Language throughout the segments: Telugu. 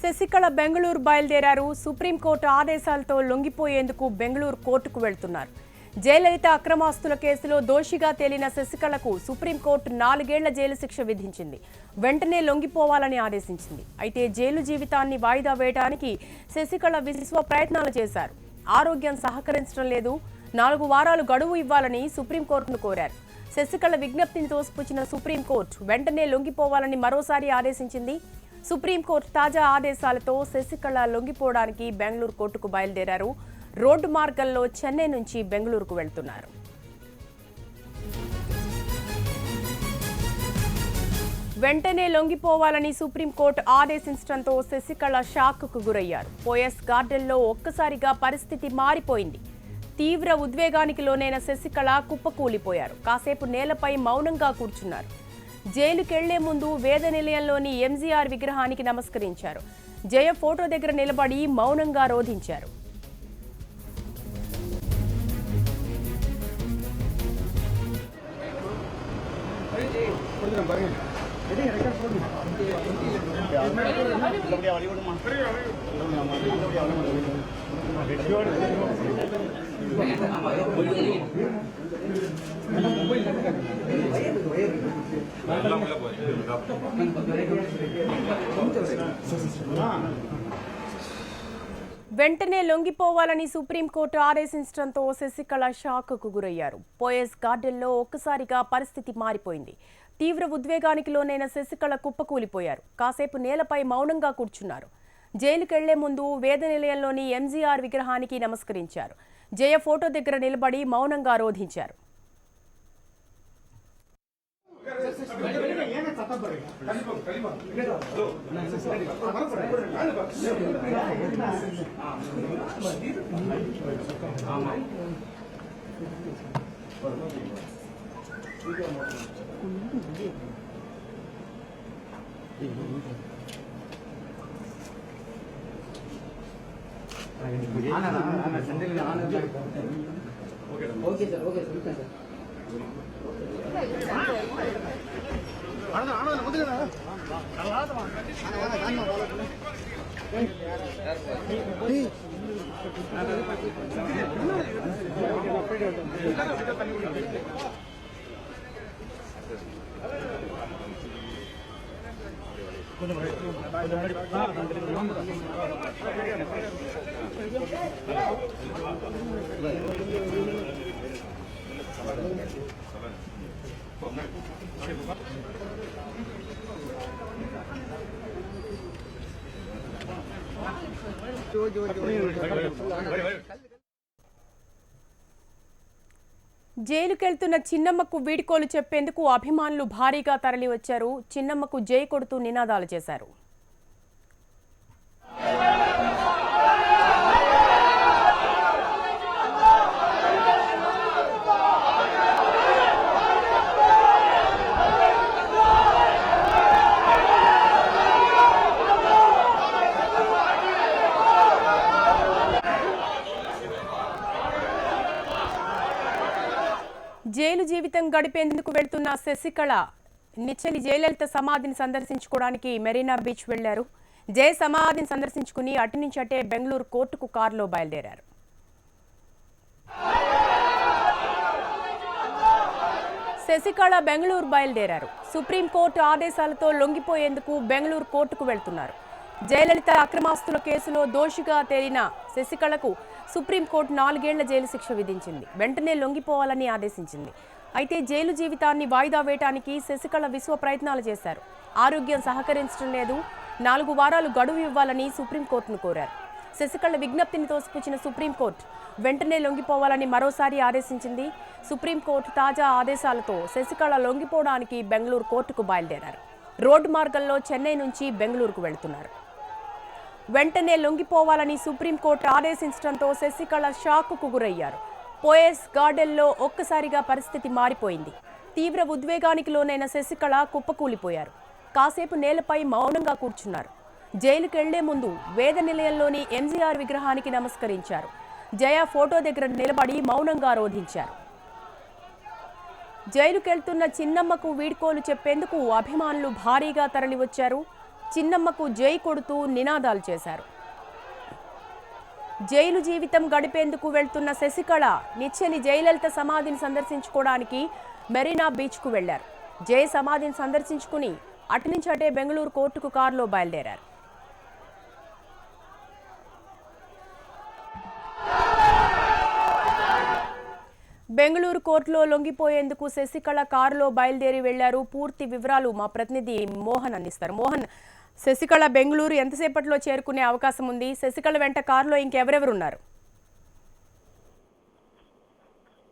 శశికళ బెంగళూరు బయలుదేరారు. సుప్రీంకోర్టు ఆదేశాలతో లొంగిపోయేందుకు బెంగళూరు కోర్టుకు వెళ్తున్నారు. జయలలిత అక్రమాస్తుల కేసులో దోషిగా తేలిన శశికళకు సుప్రీంకోర్టు 4 ఏళ్ల జైలు శిక్ష విధించింది. వెంటనే లొంగిపోవాలని ఆదేశించింది. అయితే జైలు జీవితాన్ని వాయిదా వేయడానికి శశికళ విశ్వ ప్రయత్నాలు చేశారు. ఆరోగ్యం సహకరించడం లేదు. 4 వారాలు గడువు ఇవ్వాలని సుప్రీంకోర్టును కోరారు. శశికళ విజ్ఞప్తిని తోసిపుచ్చిన సుప్రీంకోర్టు వెంటనే లొంగిపోవాలని మరోసారి ఆదేశించింది. సుప్రీంకోర్టు తాజా ఆదేశాలతో శశికళ లొంగిపోవడానికి బెంగళూరు కోర్టుకు బయలుదేరారు. రోడ్డు మార్గంలో చెన్నై నుంచి బెంగళూరుకు వెళ్తున్నారు. వెంటనే లొంగిపోవాలని సుప్రీంకోర్టు ఆదేశించడంతో శశికళ షాక్కు గురయ్యారు. పోయస్ గార్డెన్లో ఒక్కసారిగా పరిస్థితి మారిపోయింది. తీవ్ర ఉద్వేగానికి లోనైన శశికళ కుప్పకూలిపోయారు. కాసేపు నేలపై మౌనంగా కూర్చున్నారు. జైలుకెళ్లే ముందు వేద నిలయంలోని ఎంజీఆర్ విగ్రహానికి నమస్కరించారు. జయ ఫోటో దగ్గర నిలబడి మౌనంగా రోధించారు. వెంటనే లొంగిపోవాలని సుప్రీంకోర్టు ఆదేశించడంతో శశికళ షాక్కు గురయ్యారు. పోయస్ గార్డెన్లో ఒక్కసారిగా పరిస్థితి మారిపోయింది. తీవ్ర ఉద్వేగానికి లోనైన శశికళ కుప్పకూలిపోయారు. కాసేపు నేలపై మౌనంగా కూర్చున్నారు. జైలుకెళ్లే ముందు వేద నిలయంలోని ఎంజీఆర్ విగ్రహానికి నమస్కరించారు. జయ ఫోటో దగ్గర నిలబడి మౌనంగా రోధించారు. ఓకే సార్ ఓకే సార్ జైలుకెళ్తున్న చిన్నమ్మకు వీడ్కోలు చెప్పేందుకు అభిమానులు భారీగా తరలివచ్చారు. చిన్నమ్మకు జై కొడుతూ నినాదాలు చేశారు. జైలు జీవితం గడిపేందుకు వెళ్తున్న శశికళ నిచ్చలి జయలలిత సమాధిని సందర్శించుకోవడానికి మెరీనా బీచ్ వెళ్లారు. జయ సమాధిని సందర్శించుకుని అటు నుంచి అటే బెంగళూరు కోర్టుకు కారులో బయలుదేరారు. శశికళ బెంగళూరు బయలుదేరారు. సుప్రీంకోర్టు ఆదేశాలతో లొంగిపోయేందుకు బెంగళూరు కోర్టుకు వెళ్తున్నారు. జయలలిత అక్రమాస్తుల కేసులో దోషిగా తేలిన శశికళకు సుప్రీంకోర్టు 4 ఏళ్ల జైలు శిక్ష విధించింది. వెంటనే లొంగిపోవాలని ఆదేశించింది. అయితే జైలు జీవితాన్ని వాయిదా వేయడానికి శశికళ విశ్వ ప్రయత్నాలు చేశారు. ఆరోగ్యం సహకరించడం లేదు. 4 వారాలు గడువు ఇవ్వాలని సుప్రీంకోర్టును కోరారు. శశికళ విజ్ఞప్తిని తోసిపుచ్చిన సుప్రీంకోర్టు వెంటనే లొంగిపోవాలని మరోసారి ఆదేశించింది. సుప్రీంకోర్టు తాజా ఆదేశాలతో శశికళ లొంగిపోవడానికి బెంగళూరు కోర్టుకు బయలుదేరారు. రోడ్డు మార్గంలో చెన్నై నుంచి బెంగళూరుకు వెళ్తున్నారు. వెంటనే లొంగిపోవాలని సుప్రీంకోర్టు ఆదేశించడంతో శశికళ షాక్కు గురయ్యారు. పోయస్ గార్డెన్లో ఒక్కసారిగా పరిస్థితి మారిపోయింది. తీవ్ర ఉద్వేగానికి లోనైన శశికళ కుప్పకూలిపోయారు. కాసేపు నేలపై మౌనంగా కూర్చున్నారు. జైలుకెళ్లే ముందు వేద నిలయంలోని ఎంజీఆర్ విగ్రహానికి నమస్కరించారు. జయ ఫోటో దగ్గర నిలబడి మౌనంగా రోధించారు. జైలుకెళ్తున్న చిన్నమ్మకు వీడ్కోలు చెప్పేందుకు అభిమానులు భారీగా తరలివచ్చారు. చిన్నమ్మకు జై కొడుతూ నినాదాలు చేశారు. జైలు జీవితం గడిపేందుకు వెళ్తున్న శశికళ నిచ్చెలి జయలలిత సమాధిని సందర్శించుకోవడానికి మెరీనా బీచ్కు వెళ్లారు. జై సమాధిని సందర్శించుకుని అటు నుంచి అటే బెంగళూరు కోర్టుకు కారులో బయలుదేరారు. బెంగళూరు కోర్టులో లొంగిపోయేందుకు శశికళ కారులో బయలుదేరి వెళ్లారు. పూర్తి వివరాలు మా ప్రతినిధి మోహన్ అందిస్తారు. మోహన్, శశికళ బెంగళూరు ఎంతసేపట్లో చేరుకునే అవకాశం ఉంది? శశికళ వెంట కారులో ఇంకెవరెవరు ఉన్నారు?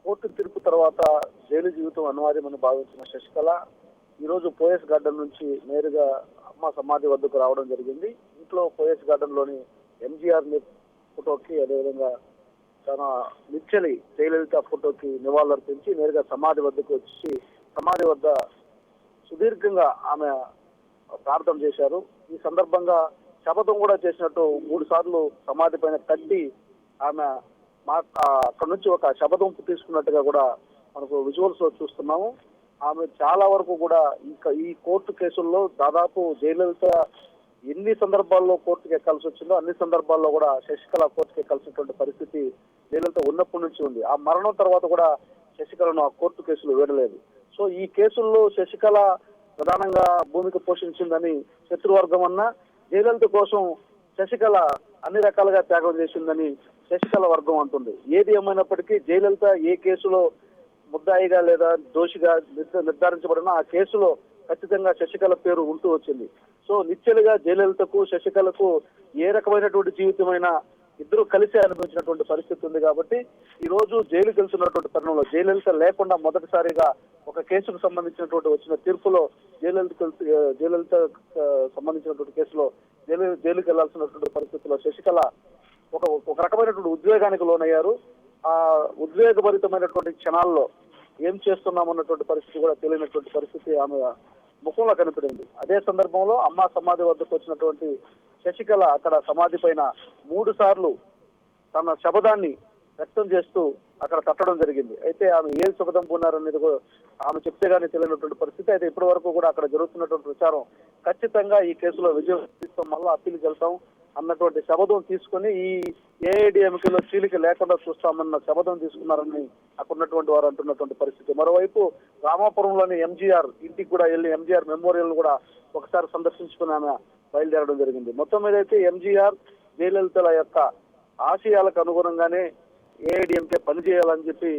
కోర్టు తీర్పు తర్వాత జైలు జీవితం అనివార్యమని భావించిన శశికళ ఈరోజు పోయస్ గార్డెన్ నుంచి నేరుగా అమ్మ సమాధి వద్దకు రావడం జరిగింది. ఇంట్లో పోయస్ గార్డెన్ లోని ఎంజీఆర్ ఫోటోకి, అదేవిధంగా తన నిచ్చెలి జయలలిత ఫోటోకి నివాళులర్పించి నేరుగా సమాధి వద్దకు వచ్చి సమాధి వద్ద సుదీర్ఘంగా ఆమె ప్రార్థన చేశారు. ఈ సందర్భంగా శపథం కూడా చేసినట్టు 3 సార్లు సమాధి పైన తట్టి ఆమె అక్కడి నుంచి ఒక శపథం తీసుకున్నట్టుగా కూడా మనకు విజువల్స్ లో చూస్తున్నాము. ఆమె చాలా వరకు కూడా ఇంకా ఈ కోర్టు కేసుల్లో దాదాపు జయలలిత ఎన్ని సందర్భాల్లో కోర్టుకు ఎక్కాల్సి వచ్చిందో అన్ని సందర్భాల్లో కూడా శశికళ కోర్టుకు ఎక్కాల్సినటువంటి పరిస్థితి జయలలిత ఉన్నప్పటి నుంచి ఉంది. ఆ మరణం తర్వాత కూడా శశికళను ఆ కోర్టు కేసులు వేడలేదు. సో ఈ కేసుల్లో శశికళ ప్రధానంగా భూమిక పోషించిందని శత్రువర్గం అన్నా, జయలలిత కోసం శశికళ అన్ని రకాలుగా త్యాగం చేసిందని శశికళ వర్గం అంటుంది. ఏది ఏమైనప్పటికీ జయలలిత ఏ కేసులో ముద్దాయిగా లేదా దోషిగా నిర్ధారించబడినా ఆ కేసులో ఖచ్చితంగా శశికళ పేరు ఉంటూ వచ్చింది. సో నిశ్చలుగా జయలలితకు శశికళకు ఏ రకమైనటువంటి జీవితమైనా ఇద్దరు కలిసి అనిపించినటువంటి పరిస్థితి ఉంది. కాబట్టి ఈ రోజు జైలుకి వెళ్తున్నటువంటి తరుణంలో జయలలిత లేకుండా మొదటిసారిగా ఒక కేసుకు సంబంధించినటువంటి వచ్చిన తీర్పులో జయలలిత సంబంధించినటువంటి కేసులో జైలుకి వెళ్లాల్సినటువంటి పరిస్థితిలో శశికళ ఒక రకమైనటువంటి ఉద్వేగానికి లోనయ్యారు. ఆ ఉద్వేగభరితమైనటువంటి క్షణాల్లో ఏం చేస్తున్నామన్నటువంటి పరిస్థితి కూడా తెలియనటువంటి పరిస్థితి ఆమె ముఖంలో కనిపడింది. అదే సందర్భంలో అమ్మ సమాధి వద్దకు వచ్చినటువంటి శశికళ అక్కడ సమాధి పైన 3 సార్లు తన శపథాన్ని వ్యక్తం చేస్తూ అక్కడ తట్టడం జరిగింది. అయితే ఆమె ఏం శపథం పూన్నారనేది ఆమె చెప్తే గానీ తెలియనటువంటి పరిస్థితి. అయితే ఇప్పటి వరకు కూడా అక్కడ జరుగుతున్నటువంటి ప్రచారం ఖచ్చితంగా ఈ కేసులో విజయం తీస్తాం, మళ్ళీ అప్పీల్ వెళ్తాం అన్నటువంటి శపథం తీసుకుని ఈ ఏఐడిఎంకేలో చీలిక లేకుండా చూస్తామన్న శపథం తీసుకున్నారని అక్కడ ఉన్నటువంటి వారు అంటున్నటువంటి పరిస్థితి. మరోవైపు రామాపురంలోని ఎంజీఆర్ ఇంటికి కూడా వెళ్ళి ఎంజీఆర్ మెమోరియల్ కూడా ఒకసారి సందర్శించుకుని ఆమె బయలుదేరడం జరిగింది. మొత్తం మీద అయితే ఎంజీఆర్ జయలలితల యొక్క ఆశయాలకు అనుగుణంగానే ఏఐడిఎంకే పనిచేయాలని చెప్పి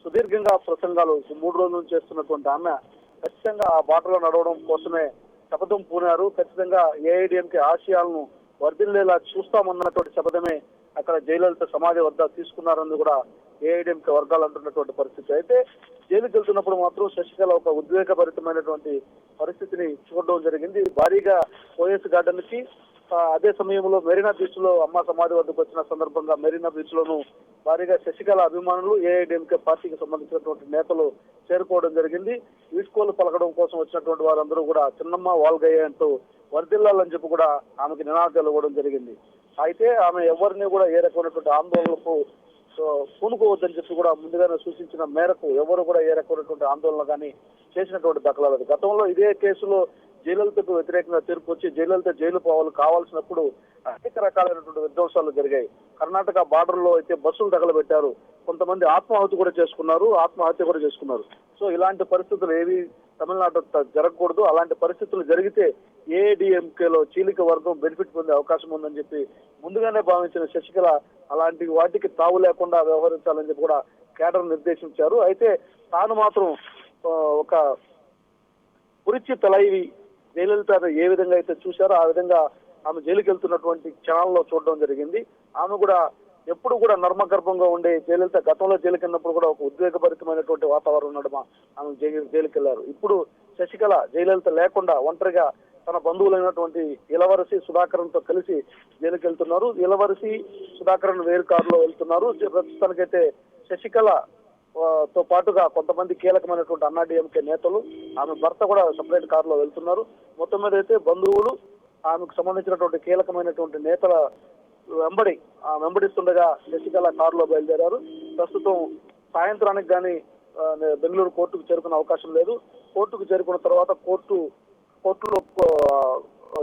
సుదీర్ఘంగా ప్రసంగాలు 3 రోజుల నుంచి చేస్తున్నటువంటి ఆమె ఖచ్చితంగా ఆ బాటలో నడవడం కోసమే శపథం పూనారు. ఖచ్చితంగా ఏఐడిఎంకే ఆశయాలను వర్ధిల్లేలా చూస్తామన్నటువంటి శపథమే అక్కడ జయలలిత సమాధి వద్ద తీసుకున్నారని కూడా ఏఐడిఎంకే వర్గాలు అంటున్నటువంటి పరిస్థితి. అయితే జైలుకి వెళ్తున్నప్పుడు మాత్రం శశికళ ఒక ఉద్వేగభరితమైనటువంటి పరిస్థితిని చూడడం జరిగింది. భారీగా పోయస్ గార్డెన్ కి అదే సమయంలో మెరీనా బీచ్ లో అమ్మ సమాధి వద్దకు వచ్చిన సందర్భంగా మెరీనా బీచ్ లోను భారీగా శశికళ అభిమానులు ఏఐడిఎంకే పార్టీకి సంబంధించినటువంటి నేతలు చేరుకోవడం జరిగింది. వీడ్కోలు పలకడం కోసం వచ్చినటువంటి వారందరూ కూడా చిన్నమ్మ వాల్గయ్య అంటూ వర్ధిల్లాలని చెప్పి కూడా ఆమెకి నినాదాలు ఇవ్వడం జరిగింది. అయితే ఆమె ఎవరిని కూడా ఏ రకమైనటువంటి ఆందోళనకు పూనుకోవద్దని చెప్పి కూడా ముందుగానే సూచించిన మేరకు ఎవరు కూడా ఏ రకమైనటువంటి ఆందోళన కానీ చేసినటువంటి దాఖలాలు. గతంలో ఇదే కేసులో జయలలితకు వ్యతిరేకంగా తీర్పు వచ్చి జయలలిత జైలు కావాల్సినప్పుడు అనేక రకాలైనటువంటి విధ్వంసాలు జరిగాయి. కర్ణాటక బార్డర్ లో అయితే బస్సులు తగలబెట్టారు, కొంతమంది ఆత్మహత్య కూడా చేసుకున్నారు. సో ఇలాంటి పరిస్థితులు ఏవి తమిళనాడు జరగకూడదు. అలాంటి పరిస్థితులు జరిగితే ఏఐడిఎంకేలో చీలిక వర్గం బెనిఫిట్ పొందే అవకాశం ఉందని చెప్పి ముందుగానే భావించిన శశికళ అలాంటి వాటికి తావు లేకుండా వ్యవహరించాలని చెప్పి కూడా కేడర్ నిర్దేశించారు. అయితే తాను మాత్రం ఒక పురిచి తలైవి జయలలిత ఏ విధంగా అయితే చూశారో ఆ విధంగా ఆమె జైలుకి వెళ్తున్నటువంటి క్షణాల్లో చూడడం జరిగింది. ఆమె కూడా ఎప్పుడు కూడా నర్మగర్భంగా ఉండే జయలలిత గతంలో జైలుకి వెళ్ళినప్పుడు కూడా ఒక ఉద్వేగభరితమైనటువంటి వాతావరణం నడుమ ఆమె జైలుకి వెళ్లారు. ఇప్పుడు శశికళ జయలలిత లేకుండా ఒంటరిగా తన బంధువులైనటువంటి ఇలవరసి సుధాకరన్తో కలిసి జైలుకి వెళ్తున్నారు. ఇలవరసి సుధాకరన్ వేరు కారులో వెళ్తున్నారు. ప్రస్తుతానికైతే శశికళ తో పాటుగా కొంతమంది కీలకమైనటువంటి అన్నాడీఎంకే నేతలు, ఆమె భర్త కూడా సపరేట్ కారులో వెళ్తున్నారు. మొత్తం మీద అయితే బంధువులు ఆమెకు సంబంధించినటువంటి కీలకమైనటువంటి నేతల వెంబడిస్తుండగా శశికళ కారులో బయలుదేరారు. ప్రస్తుతం సాయంత్రానికి కానీ బెంగళూరు కోర్టుకు చేరుకునే అవకాశం లేదు. కోర్టుకు చేరుకున్న తర్వాత కోర్టులో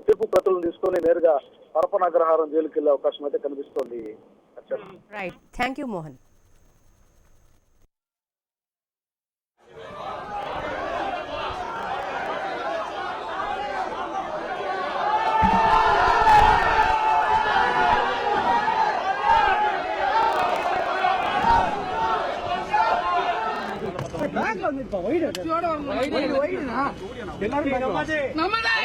తీర్పు ప్రతులను తీసుకొని నేరుగా పరపనాగ్రహారం జైలుకి వెళ్లే అవకాశం అయితే కనిపిస్తోంది. Right, thank you Mohan. నమ్మదే